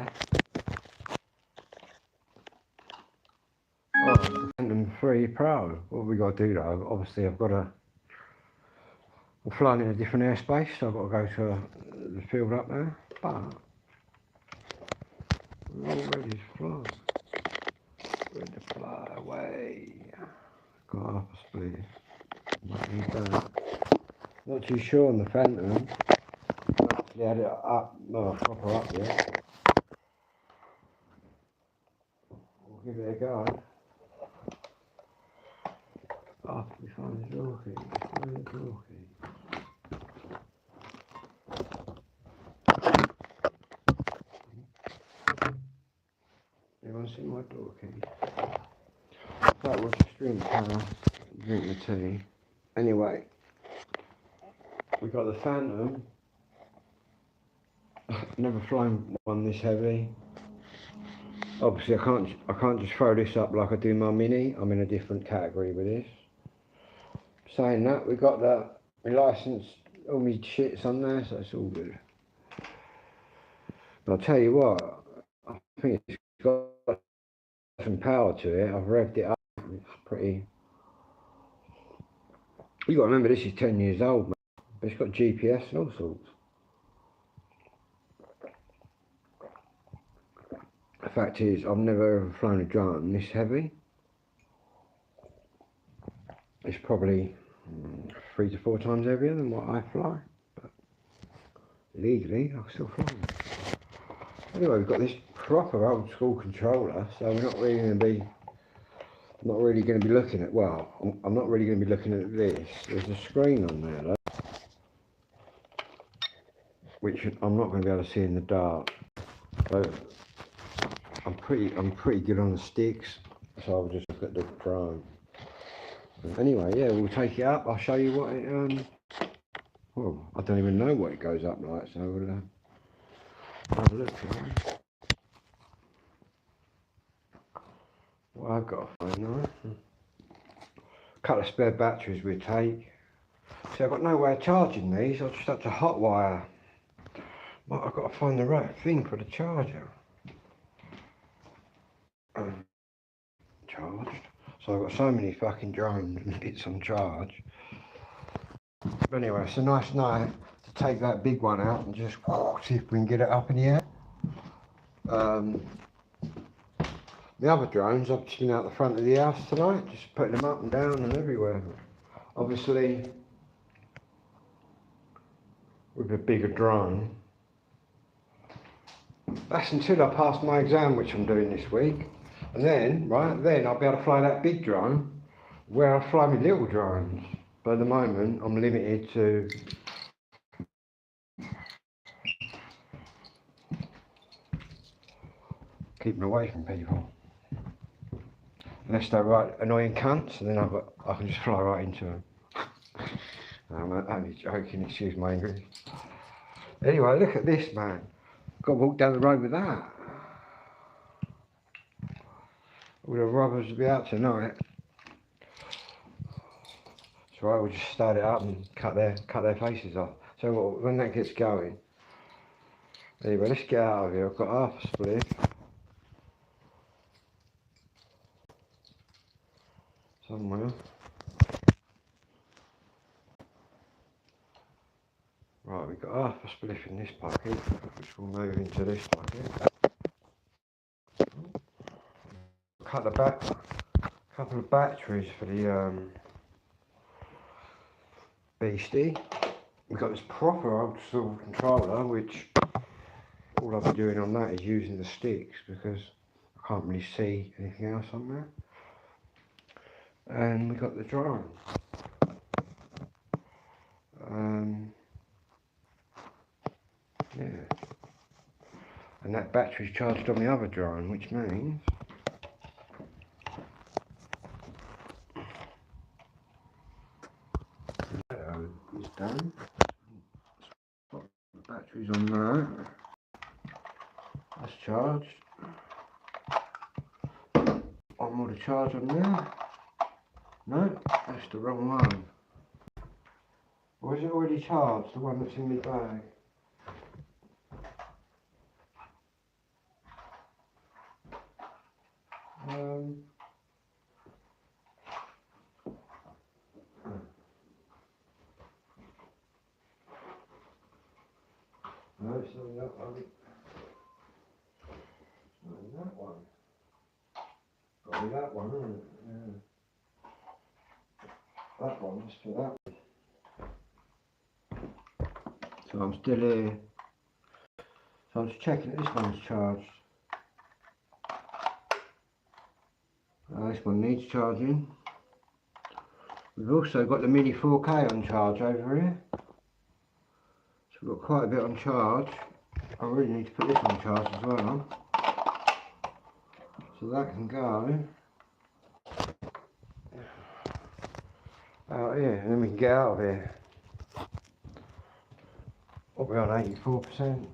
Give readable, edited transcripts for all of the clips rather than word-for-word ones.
Oh, the Phantom 3 Pro. What have we got to do though? Obviously I've got to, I'm flying in a different airspace, so I've got to go to the field up there. But we're all ready to fly. Ready to fly away. Got half a split. Not too sure on the Phantom. Actually had it up, well, proper up yet. We'll give it a go. Oh, we find the door key. Find the door key. Anyone see my door key? That was a stream power. Drink the tea. Anyway, we got the Phantom. Never flown one this heavy. Obviously, I can't just throw this up like I do my Mini. I'm in a different category with this. Saying that, we got my license, all my shit's on there, so it's all good. But I'll tell you what, I think it's got some power to it. I've revved it up. It's pretty. You got to remember, this is 10 years old, man. But it's got GPS and all sorts. The fact is, I've never ever flown a drone this heavy. It's probably 3 to 4 times heavier than what I fly. But legally, I'll still fly. Anyway, we've got this proper old school controller, so we're not really going to be looking at. Well, I'm not really going to be looking at this. There's a screen on there, though, which I'm not going to be able to see in the dark. So I'm pretty good on the sticks, so I'll just look at the drone. Anyway, yeah, we'll take it up. I'll show you what it. Well, I don't even know what it goes up like, so we'll have a look. What I've got to find now. A couple of spare batteries we take. See, I've got no way of charging these. I'll just have to hotwire. But I've got to find the right thing for the charger. Charged. So I've got so many fucking drones and bits on charge. But anyway, it's a nice night to take that big one out and just see if we can get it up in the air. The other drones, I've just been out the front of the house tonight, just putting them up and down and everywhere. Obviously, with a bigger drone. That's until I pass my exam, which I'm doing this week. And then, then I'll be able to fly that big drone, where I fly my little drones. But at the moment, I'm limited to keeping away from people. Unless they're right annoying cunts, and then I can just fly right into them. I'm only joking, excuse my English. Anyway, look at this, man. Got to walk down the road with that. All the robbers will be out tonight. That's right, we'll just start it up and cut their faces off. So when that gets going. Anyway, let's get out of here. I've got half a split. Somewhere. Right, we've got half a spliff in this pocket, which will move into this pocket. Couple of batteries for the beastie. We've got this proper old school controller, which all I'll be doing on that is using the sticks because I can't really see anything else on there. And we've got the drone. Yeah. And that battery's charged on the other drone, which means is done. The battery's on that. That's charged. One more to charge on there. No, that's the wrong one. Or is it already charged, the one that's in my bag? on that one. And that one. Got to be that one, isn't it? Yeah. That one, just for that one. So I'm still here. So I'm just checking that this one's charged. This one needs charging. We've also got the Mini 4K on charge over here. So we've got quite a bit on charge. I really need to put this on charge as well. So that can go out here and then we can get out of here. What we're on 84%.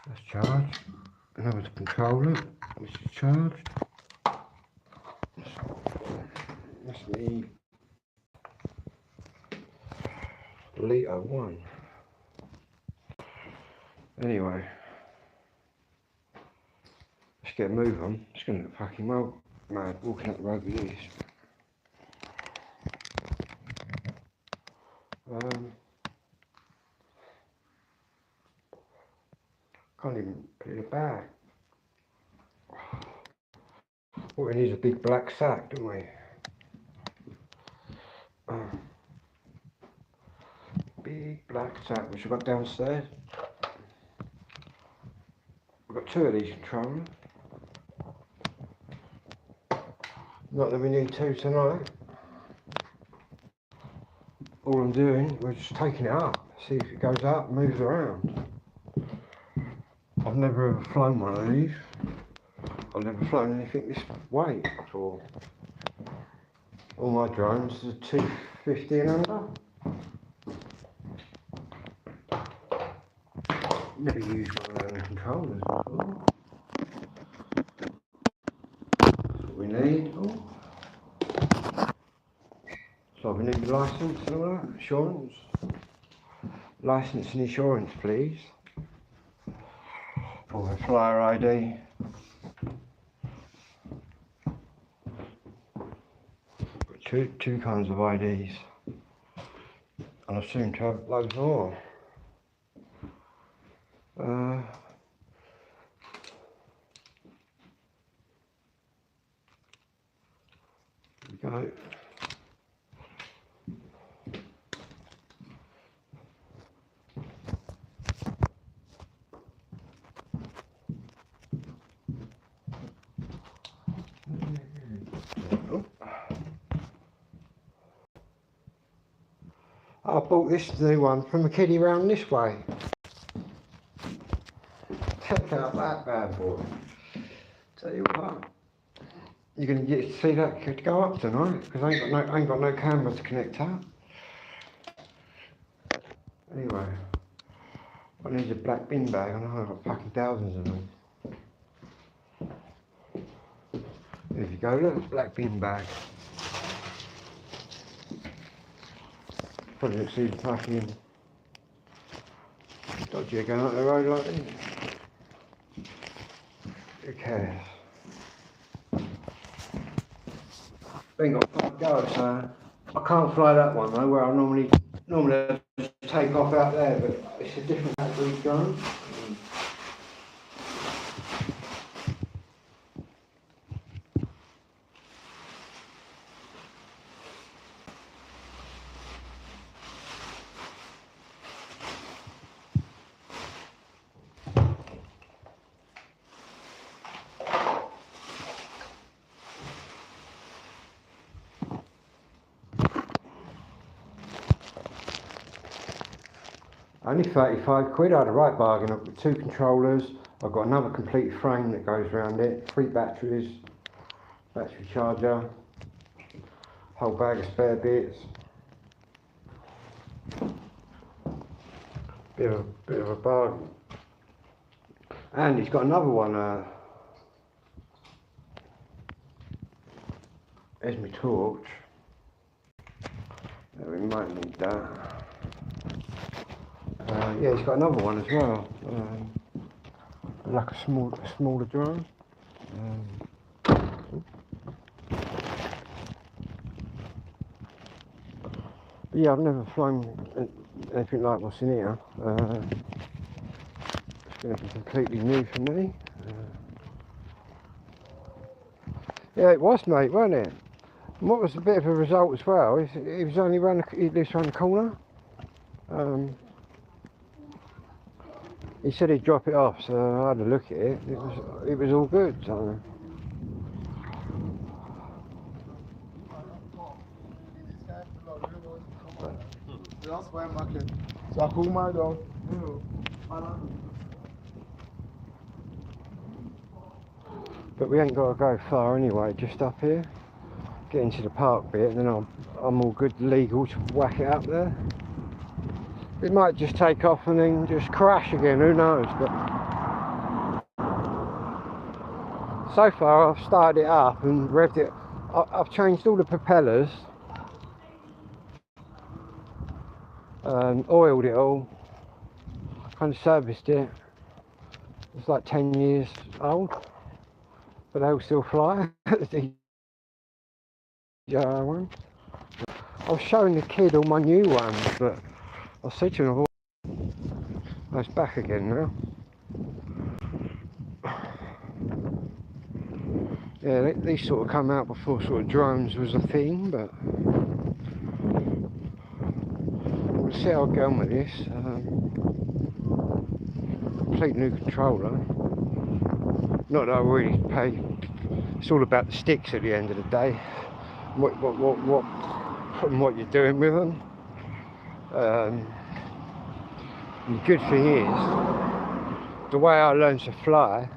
That's charged. Another controller, which is charged. That's me. Litre 1. Anyway, let's get a move on. It's going to look fucking well mad walking up the road with this. Can't even put it in a bag. What we need is a big black sack, don't we? Big black sack, which I've got downstairs. We've got 2 of these controllers. Not that we need 2 tonight. All I'm doing, we're just taking it up, see if it goes up, moves around. I've never ever flown one of these. I've never flown anything this weight before. All my drones are 250 and under. Never used one of them controllers before. That's what we need. So we need the licence and all that, insurance. Licence and insurance, please. For a flyer ID. Two kinds of IDs. And I seem to have loads more. There we go. I bought this new one from a kiddie round this way. Check out that bad boy. Tell you what, you're going to get to see that could go up tonight because I ain't got no camera to connect up. Anyway, I need a black bin bag. I know I've got fucking thousands of them. There you go, look, it's a black bin bag. Probably don't see the fucking dodgy going up the road like this. Who cares? Ain't got far to go, so I can't fly that one though, where I normally just take off out there, but it's a different category drone. Only 35 quid, I had a right bargain. I've got 2 controllers, I've got another complete frame that goes around it, 3 batteries, battery charger, whole bag of spare bits. Bit of a bargain. And he's got another one, there's my torch. We might need that. Yeah, he's got another one as well, like a smaller drone. Yeah, I've never flown anything like what's in here. It's going to be completely new for me. Yeah, it was, mate, wasn't it? And what was a bit of a result as well is he was only he lives around the corner. He said he'd drop it off, so I had a look at it. It was all good. So. But we ain't got to go far anyway, just up here. Get into the park bit, and then I'm all good legal to whack it up there. It might just take off and then just crash again, who knows. But so far I've started it up and revved it. I've changed all the propellers, oiled it all, kind of serviced it. It's like 10 years old, but they'll still fly. The DJI one. I was showing the kid all my new ones, but I said to him, oh, it's back again now. Yeah, these sort of come out before sort of drones was a thing, but we'll see how I get on with this. Complete new controller. Not that I really pay. It's all about the sticks at the end of the day. What you're doing with them. And the good thing is, the way I learned to fly,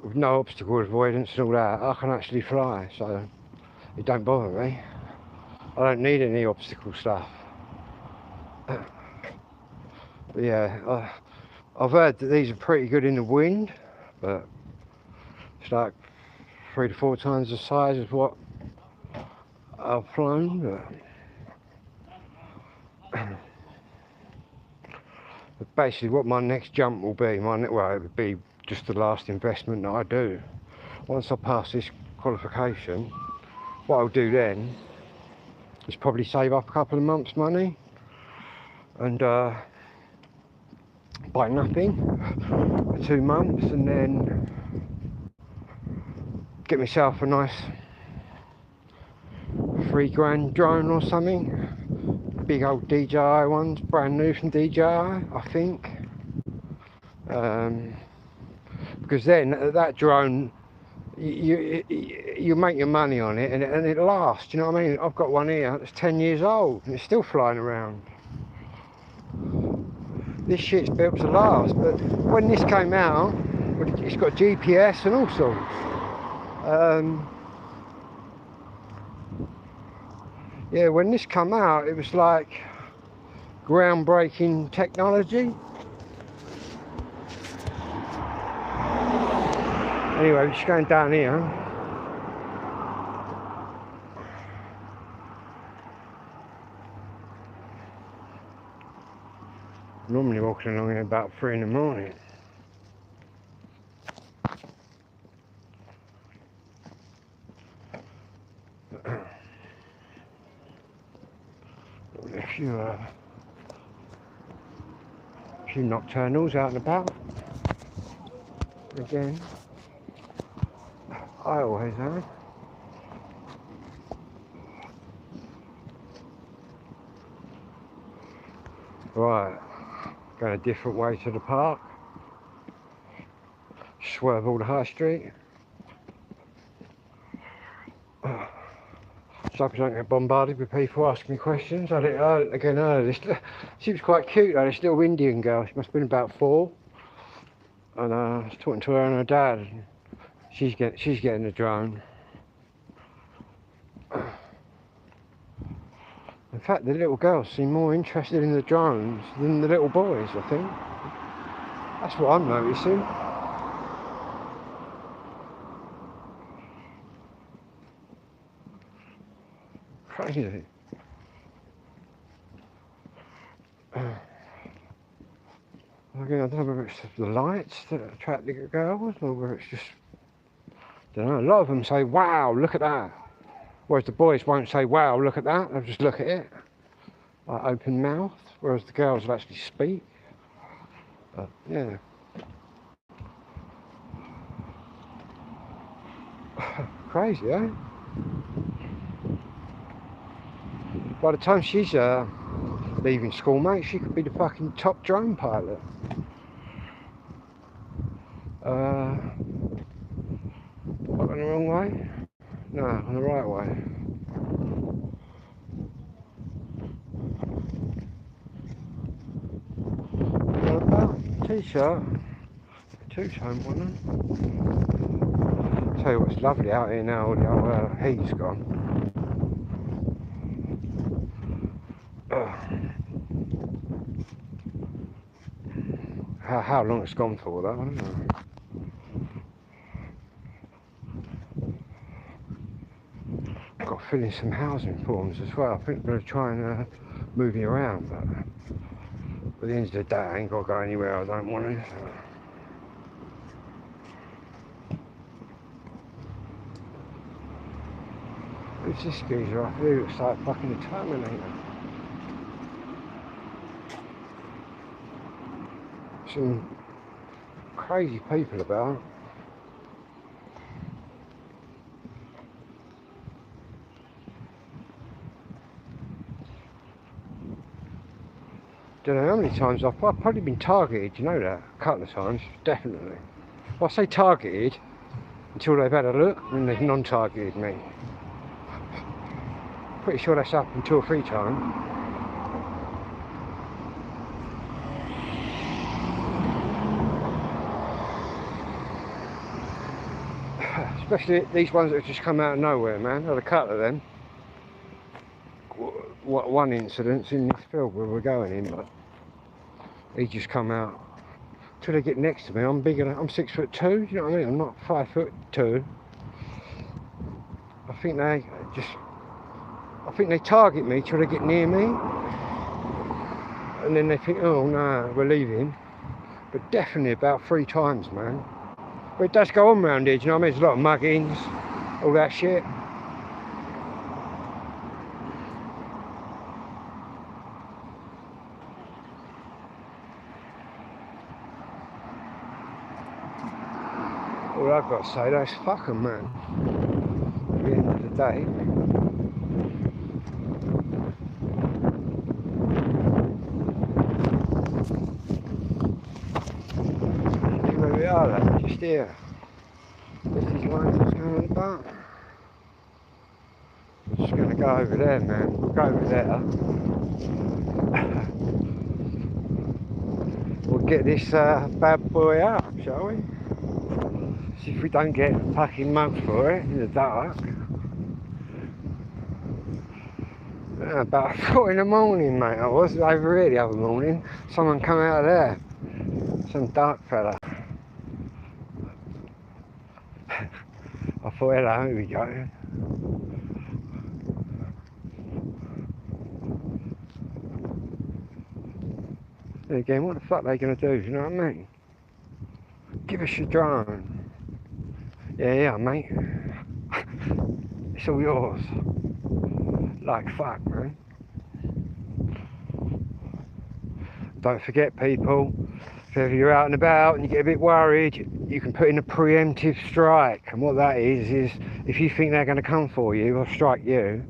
with no obstacle avoidance and all that, I can actually fly, so it don't bother me. I don't need any obstacle stuff. But yeah, I've heard that these are pretty good in the wind, but it's like 3 to 4 times the size of what I've flown. But basically what my next jump will be, well, it would be just the last investment that I do. Once I pass this qualification, what I'll do then is probably save up a couple of months' money and buy nothing for 2 months, and then get myself a nice $3 drone or something. Big old DJI ones, brand new from DJI, I think. Because then that drone, you make your money on it, and it lasts. You know what I mean? I've got one here that's 10 years old and it's still flying around. This shit's built to last. But when this came out, it's got GPS and all sorts. Yeah, when this came out, it was like groundbreaking technology. Anyway, we're just going down here. Normally walking along here about 3 in the morning. A few nocturnals out and about. Again, I always have. Right, going a different way to the park. Swerve all the high street. So I don't get bombarded with people asking me questions. I didn't, again, she was quite cute though, this little Indian girl. She must have been about 4. And I was talking to her and her dad. And she's getting the drone. In fact, the little girls seem more interested in the drones than the little boys, I think. That's what I'm noticing. Crazy. Again, I don't know whether it's the lights that attract the girls or whether it's just, I don't know. A lot of them say, wow, look at that. Whereas the boys won't say, wow, look at that, they'll just look at it, like open mouth, whereas the girls will actually speak. But yeah. Crazy, eh? By the time she's leaving school, mate, she could be the fucking top drone pilot. Walk on the wrong way? No, on the right way. What about t-shirt? Two-tone one. Tell you what's lovely out here now, all the old heat's gone. How long it's gone for, that, I don't know. Got to fill in some housing forms as well. I think I'm going to try and move me around, but at the end of the day, I ain't got to go anywhere I don't want to. So. Who's this geezer up here? Looks like fucking the Terminator. Some crazy people about. Don't know how many times I've probably been targeted, you know that? A couple of times, definitely. Well, I say targeted until they've had a look and they've non-targeted me. Pretty sure that's happened 2 or 3 times. Especially these ones that have just come out of nowhere, man. Had a couple of them. One incident's in this field where we're going in, but he just come out. Till they get next to me, I'm bigger. I'm 6'2", you know what I mean? I'm not 5'2". I think they target me till they get near me, and then they think, oh no, we're leaving. But definitely about 3 times, man. But it does go on round here, do you know what I mean? There's a lot of muggings, all that shit. All I've got to say, that's fucking, man. At the end of the day. Where we are, though, just here. This is lines that's going about. We're just going to go over there, man. We'll go over there. We'll get this bad boy out, shall we? See if we don't get fucking mugged for it in the dark. About 4 in the morning, mate. I was over here the other morning. Someone come out of there. Some dark fella. I thought, hello, here we go. And again, what the fuck are they going to do? You know what I mean? Give us your drone. Yeah, mate. It's all yours. Like fuck, man. Don't forget, people, if ever you're out and about and you get a bit worried, you can put in a preemptive strike. And what that is if you think they're going to come for you or strike you,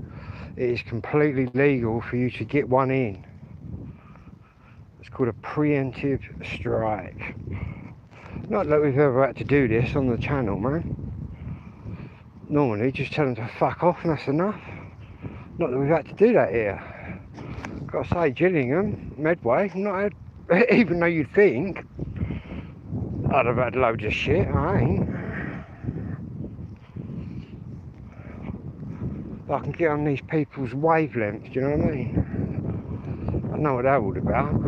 it is completely legal for you to get one in. It's called a preemptive strike. Not that we've ever had to do this on the channel, man. Normally, just tell them to fuck off and that's enough. Not that we've had to do that here. Got to say, Gillingham, Medway, not had, even though you'd think I'd have had loads of shit, I ain't. I can get on these people's wavelengths, do you know what I mean? I know what they're all about.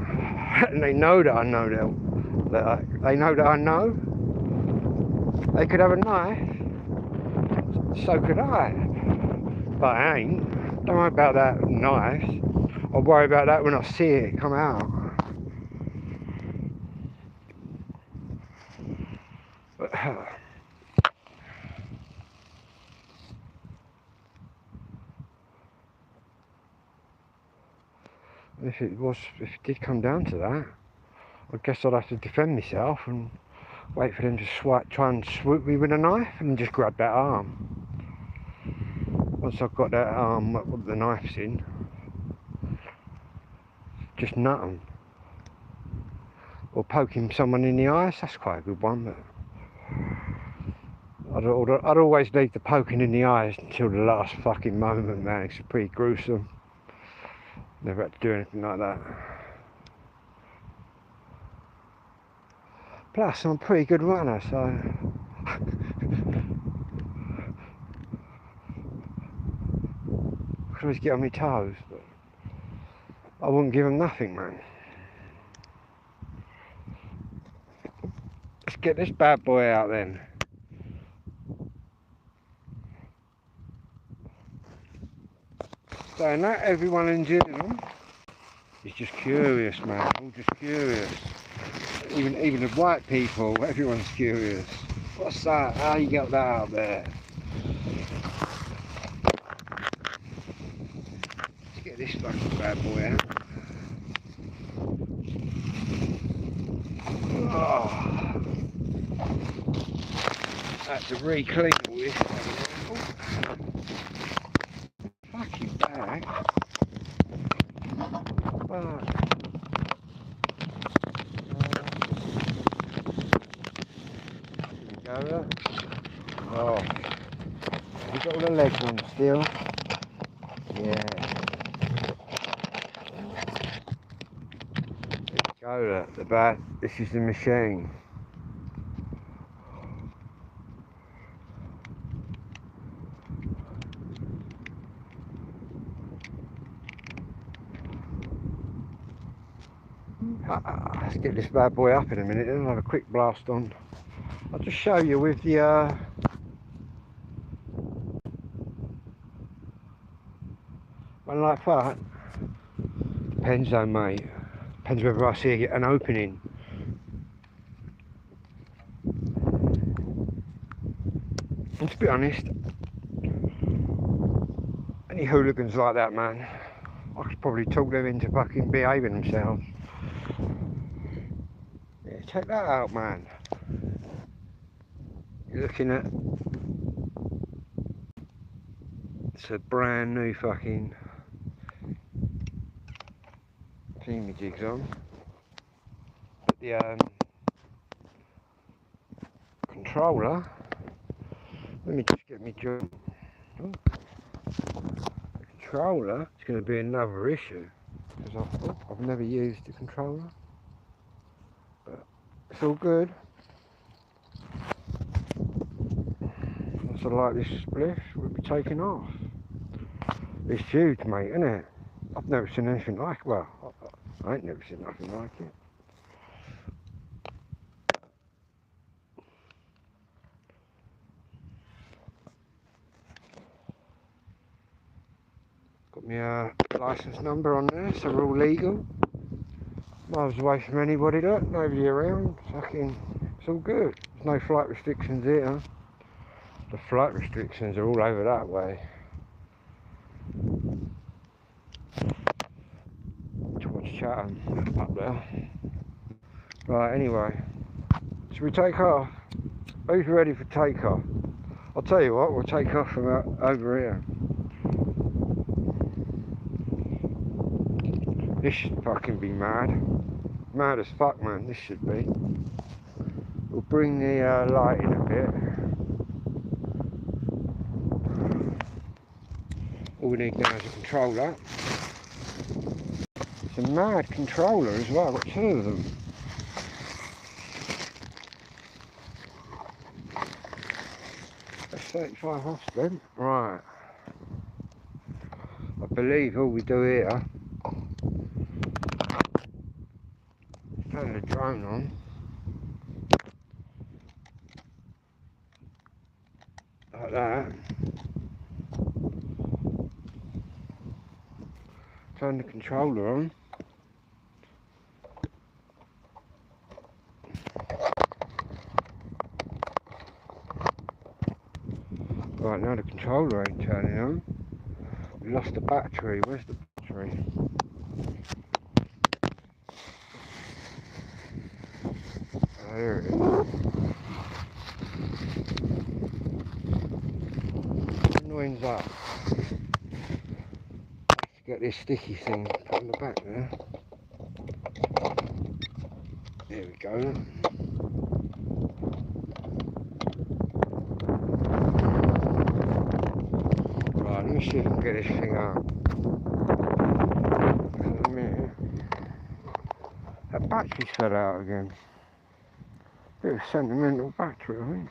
And they know that I know that they know that I know. They could have a knife, so could I. But I ain't. Don't worry about that knife. I'll worry about that when I see it come out. But, If it did come down to that, I guess I'd have to defend myself and wait for them to try and swoop me with a knife and just grab that arm. Once I've got that arm with the knife's in, just nut them. Or poking someone in the eyes, that's quite a good one, but I'd always leave the poking in the eyes until the last fucking moment, man. It's pretty gruesome. Never had to do anything like that. Plus, I'm a pretty good runner, so I could always get on my toes, but I wouldn't give them nothing, man. Let's get this bad boy out then. So not everyone in Gillingham is just curious, man. All just curious. Even the white people, everyone's curious. What's that? How you got that out there? Let's get this fucking bad boy out. Oh. That's to re-clean all this. Fucking bag. Fuck. Oh, have you got all the legs on still? Yeah. There you go, the bat. This is the machine. Let's get this bad boy up in a minute, then I'll have a quick blast on. I'll just show you with the one like that. Depends though, mate. Depends whether I see an opening. And to be honest, any hooligans like that, man, I could probably talk them into fucking behaving themselves. Yeah, check that out, man. You're looking at, it's a brand new fucking thingy jigs on. But the controller, let me just get me joint. The controller is going to be another issue because I've never used the controller, but it's all good. So like this spliff will be taken off. It's huge, mate, isn't it? I've never seen anything like it. Well, I ain't never seen nothing like it. Got my license number on there, so we're all legal. Miles away from anybody, look, nobody around. Fucking, it's all good. There's no flight restrictions here. The flight restrictions are all over that way. Towards Chatham, up there. Right, anyway. Should we take off? Who's ready for takeoff? I'll tell you what, we'll take off from over here. This should fucking be mad. Mad as fuck, man, this should be. We'll bring the light in a bit. All we need now is a controller. It's a mad controller as well, I've got two of them. That's 35 off then. Right. I believe all we do here, turn the drone on. Like that. Turn the controller on. Right, now the controller ain't turning on. We lost the battery. Where's the battery? There it is. Annoying's that. Let's get this sticky thing put on the back there. There we go. Right, let me see if I can get this thing out. Wait a minute. That battery's fell out again. Bit of sentimental battery, I think.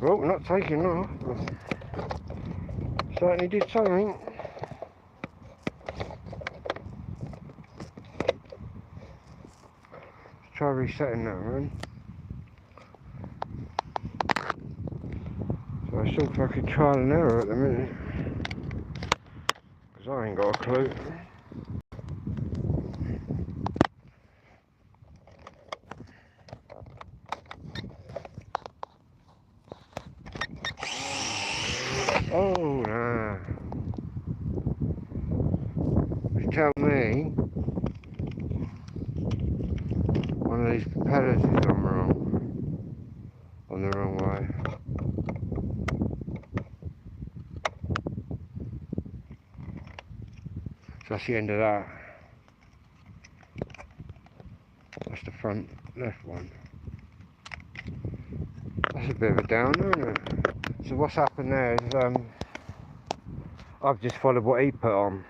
Well, we're not taking off. Certainly did something. Let's try resetting that one. So I still fucking trial and error at the minute. Because I ain't got a clue. Oh, nah. Tell me one of these propellers is on the wrong way. So that's the end of that. That's the front left one. That's a bit of a downer, isn't it? So what's happened there is I've just followed what he put on,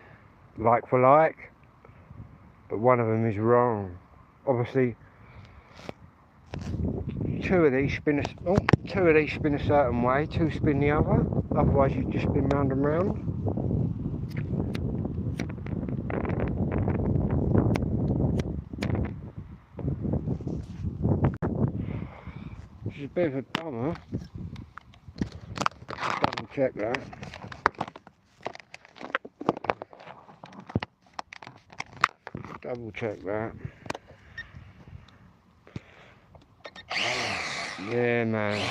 like for like, but one of them is wrong. Obviously, two of these spin a certain way, two spin the other. Otherwise, you just spin round and round. Which is a bit of a bummer. Double check that. Double check that. Yeah, man.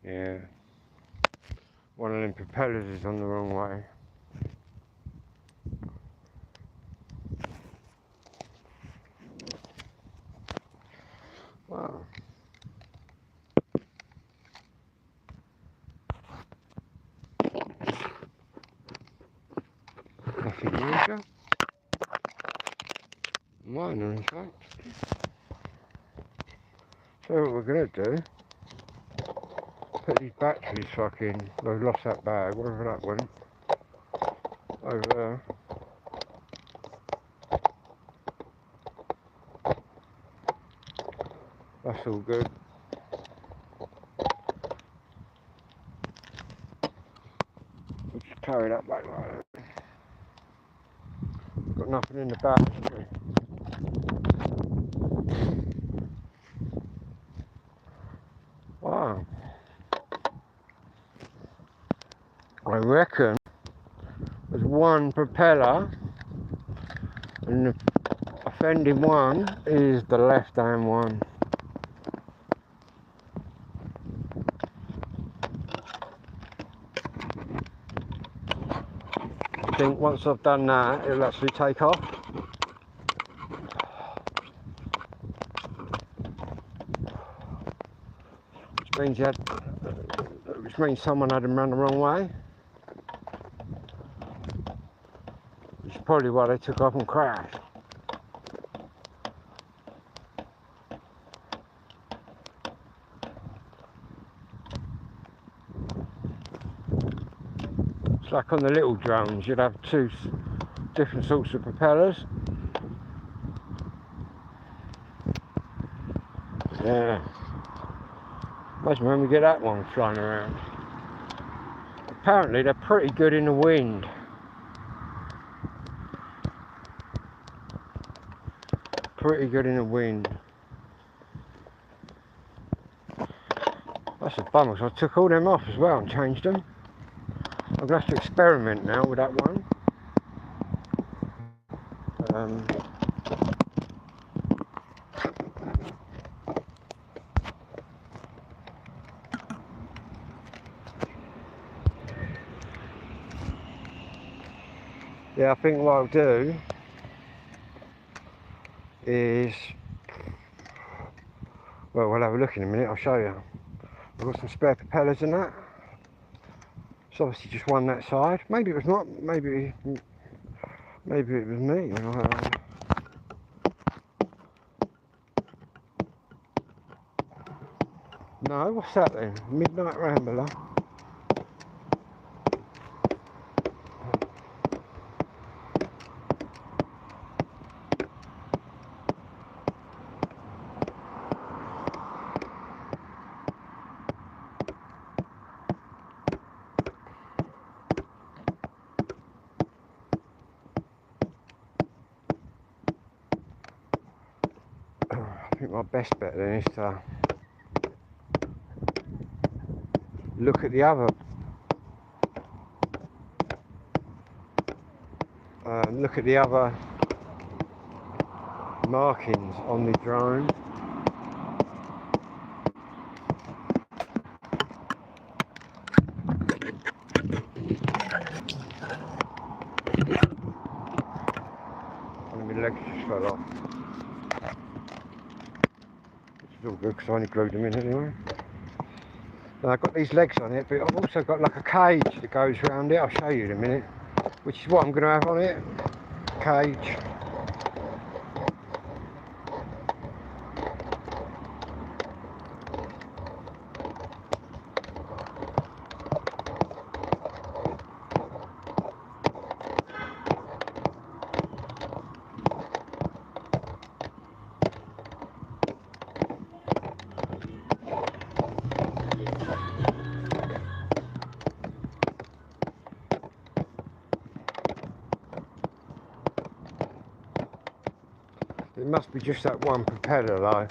Yeah. One of them propellers is on the wrong way. Wow. Nothing major. Minor, in fact. So what we're gonna do, put these batteries fucking, I've lost that bag, wherever that went, over there. That's all good. We'll just carry that back like that. Got nothing in the battery. Wow. I reckon there's one propeller and the offending one is the left hand one. I think once I've done that, it'll actually take off. Which means someone had him run the wrong way. Which is probably why they took off and crashed. It's like on the little drones, you'd have two different sorts of propellers. Yeah. Imagine when we get that one flying around. Apparently they're pretty good in the wind. Pretty good in the wind. That's a bummer, because I took all them off as well and changed them. I'm going to have to experiment now with that one. Yeah, I think what I'll do is, well, we'll have a look in a minute, I'll show you. I've got some spare propellers in that. It's obviously just one that side. Maybe it was not, maybe it was me. No, what's that then? Midnight Rambler. I think my best bet then is to look at the other markings on the drone. And my legs just fell off. It's all good because I only glued them in anyway. And I've got these legs on it, but I've also got like a cage that goes around it. I'll show you in a minute, which is what I'm going to have on it. Cage. It must be just that one propeller though,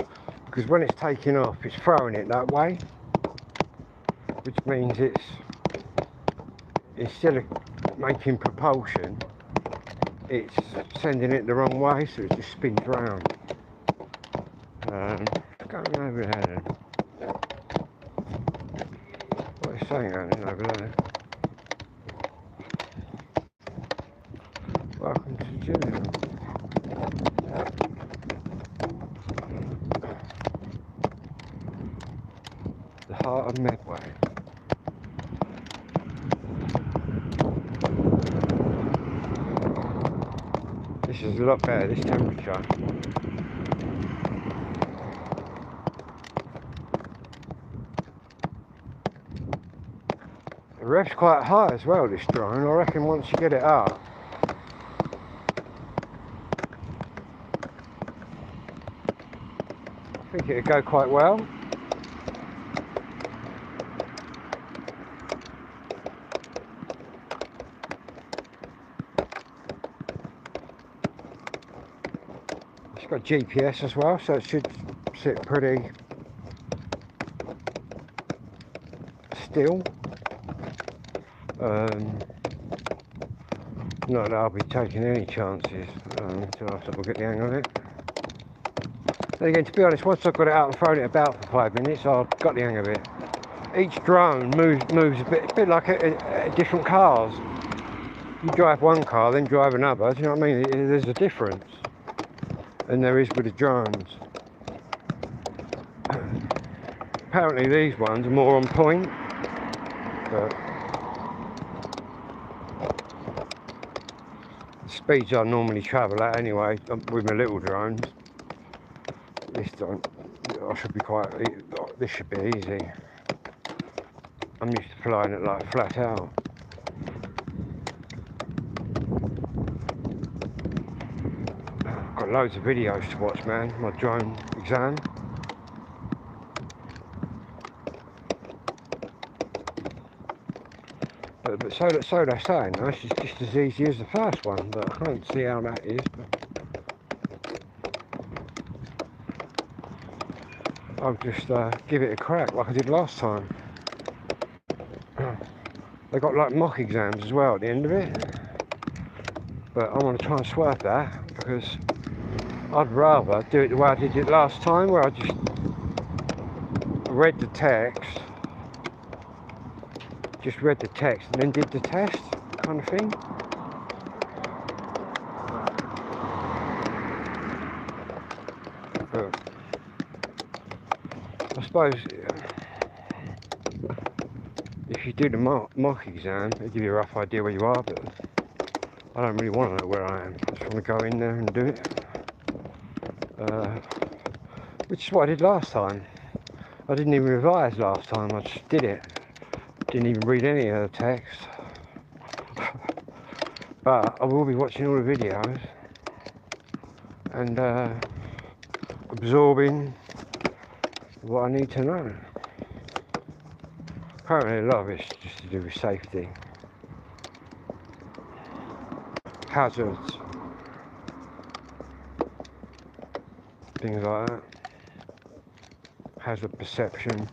because when it's taking off it's throwing it that way, which means it's instead of making propulsion, it's sending it the wrong way, so it just spins round. Going over there then. What is saying over there? Welcome to Julian. The heart of Medway. This is a lot better, this temperature. The rev's quite high as well, this drone. I reckon once you get it up, I think it'll go quite well. It's got GPS as well, so it should sit pretty still. Not that I'll be taking any chances until I sort of get the hang of it. And again, to be honest, once I've got it out and thrown it about for 5 minutes, I've got the hang of it. Each drone moves a bit like different cars. You drive one car, then drive another, do you know what I mean? There's a difference. And there is with the drones. Apparently these ones are more on point, but the speeds I normally travel at anyway with my little drones. This should be easy. I'm used to flying it like flat out. Got loads of videos to watch, man. My drone exam. But so they're saying, no, it's just as easy as the first one, but I can't see how that is. But I'll just give it a crack like I did last time. They got like mock exams as well at the end of it, but I want to try and swerve that because I'd rather do it the way I did it last time, where I just read the text and then did the test kind of thing. But I suppose if you do the mock exam, it'll give you a rough idea where you are, but I don't really want to know where I am. I just want to go in there and do it, which is what I did last time. I didn't even revise last time, I just did it. Didn't even read any of the text. But I will be watching all the videos and absorbing what I need to know. Apparently a lot of it's just to do with safety. Hazards. Things like that. Hazard perception.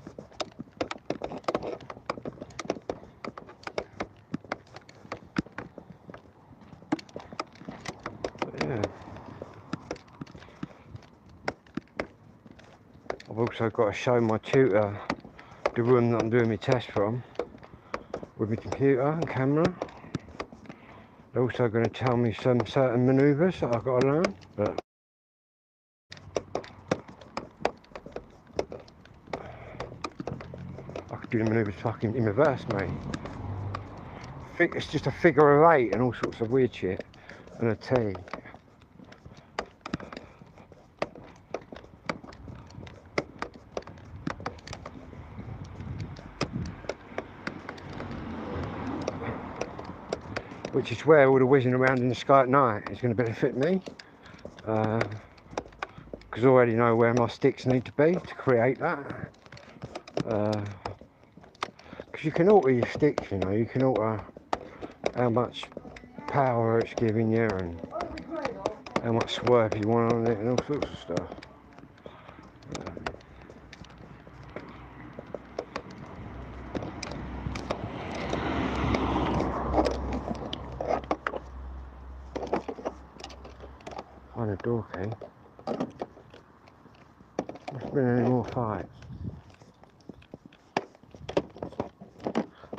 I've also got to show my tutor the room that I'm doing my test from with my computer and camera. They're also going to tell me some certain manoeuvres that I've got to learn, but I could do the manoeuvres fucking in reverse, mate. It's just a figure of 8 and all sorts of weird shit, and a T. Which is where all the whizzing around in the sky at night is going to benefit me, because I already know where my sticks need to be to create that. Because you can alter your sticks, you know, you can alter how much power it's giving you and how much swerve you want on it and all sorts of stuff. Find a door key. Must been any more fights.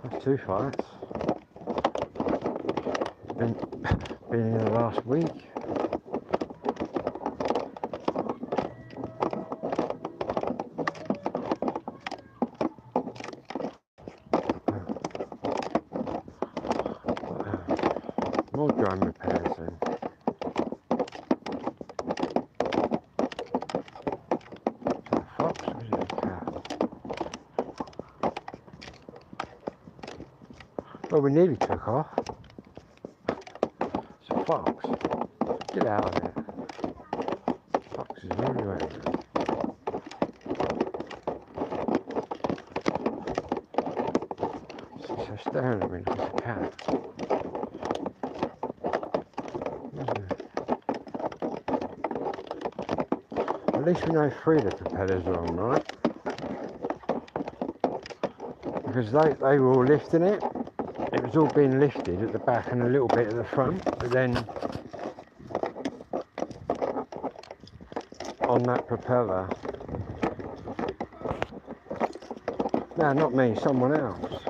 That's 2 fights. Been in the last week. More drone repairs then. Well, we nearly took off. It's a fox. Get out of there. Foxes are everywhere. She's staring at me like a cat. At least we know 3 of the propellers are on, right? Because they were all lifting it. It was all being lifted at the back and a little bit at the front, but then on that propeller, no, not me, someone else.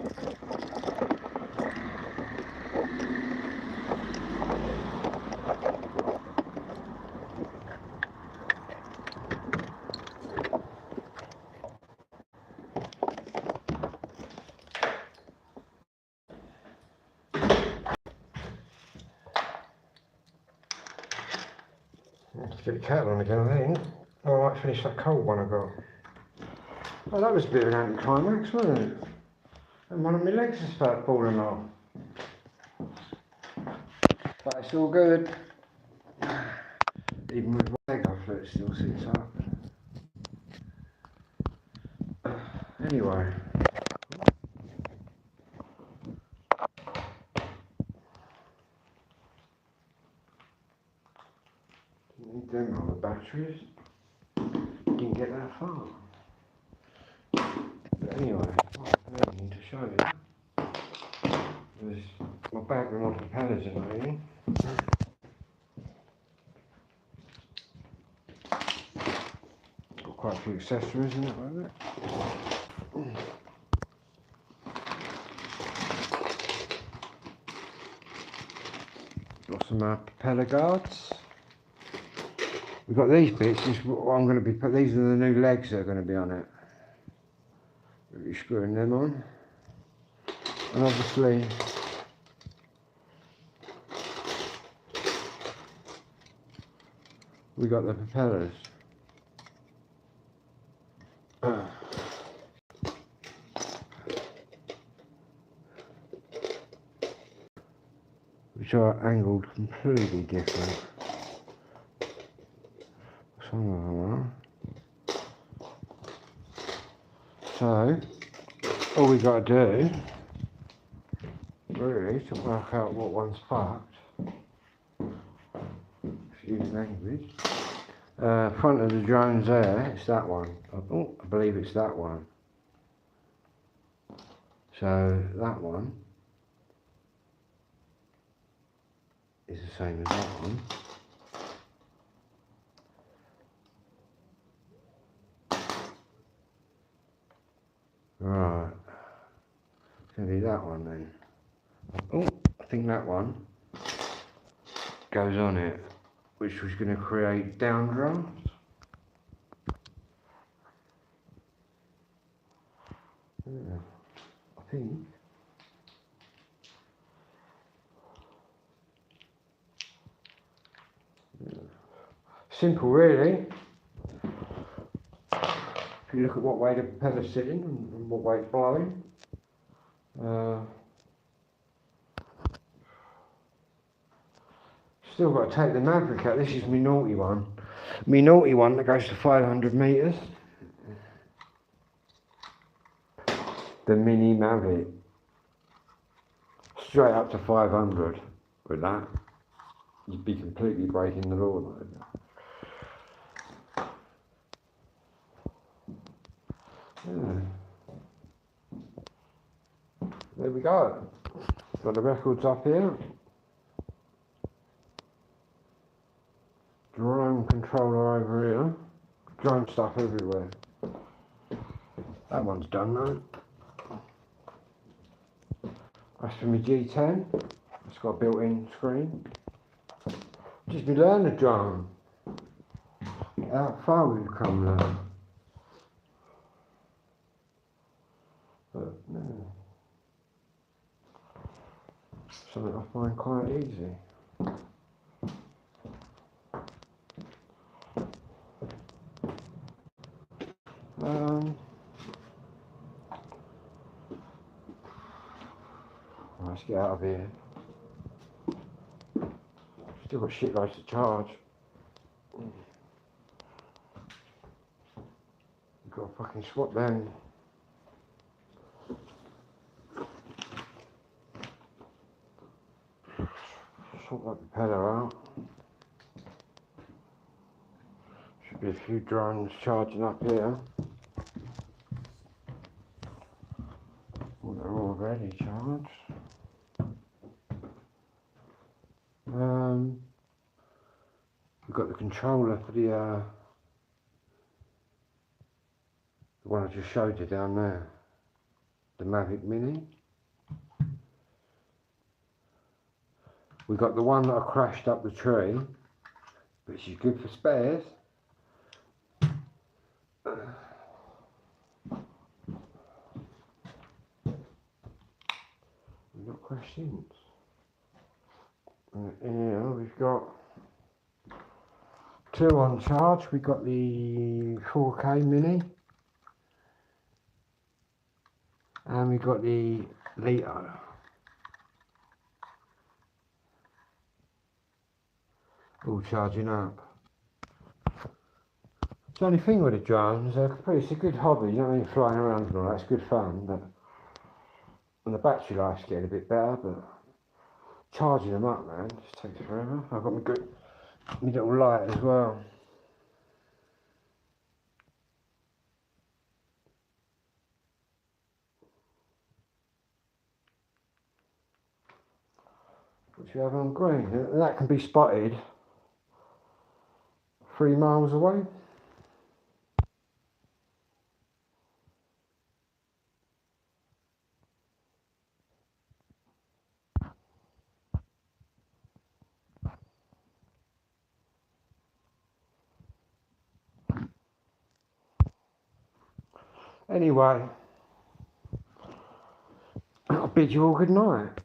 Let's get the kettle on again, I think. Oh, I might finish that cold one I got. Oh, that was a bit of an anticlimax, wasn't it? And one of my legs has started falling off. But it's all good. Even with my leg off, it still sits up. Anyway. them on the batteries. Didn't get that far. But anyway, what I need to show you is my bag with my propellers in it. Got quite a few accessories in it with it. Got some propeller guards. We've got these bits. This is what I'm going to be put. These are the new legs that are going to be on it. We'll be screwing them on, and obviously we got the propellers. Which are angled completely different. Some of them are. So, all we got to do, really, to work out what one's fucked, excuse the language, front of the drone's there, it's that one. Oh, I believe it's that one. So, that one is the same as that one. Right, it's going to be that one then. Oh, I think that one goes on it, which was going to create downdraft. Yeah, I think. Yeah. Simple, really. If you look at what way the propeller's sitting and what way it's blowing. Still got to take the Maverick out. This is my naughty one. My naughty one that goes to 500 metres. The Mini Mavic. Straight up to 500 with that. You'd be completely breaking the law like that. Yeah. There we go. Got the records up here. Drone controller over here. Drone stuff everywhere. That one's done though. That's for my G10. It's got a built-in screen. Just be learning the drone. How far we've come now. But no. Something I find quite easy. Let's get out of here. Still got shitloads to charge. We've got to fucking swap them. Sort that propeller out. Should be a few drones charging up here. Well, they're already charged. We've got the controller for the one I just showed you down there, the Mavic Mini. We got the one that I crashed up the tree, which is good for spares. We've got questions. Yeah, we've got two on charge. We've got the 4K Mini, and we've got the Leto. All charging up. It's the only thing with the drones, it's a good hobby, you know what I mean, flying around and all that, it's good fun, but and the battery life's getting a bit better, but charging them up, man, just takes forever. I've got my my little light as well. Which you have on green. And that can be spotted 3 miles away. Anyway, I'll bid you all good night.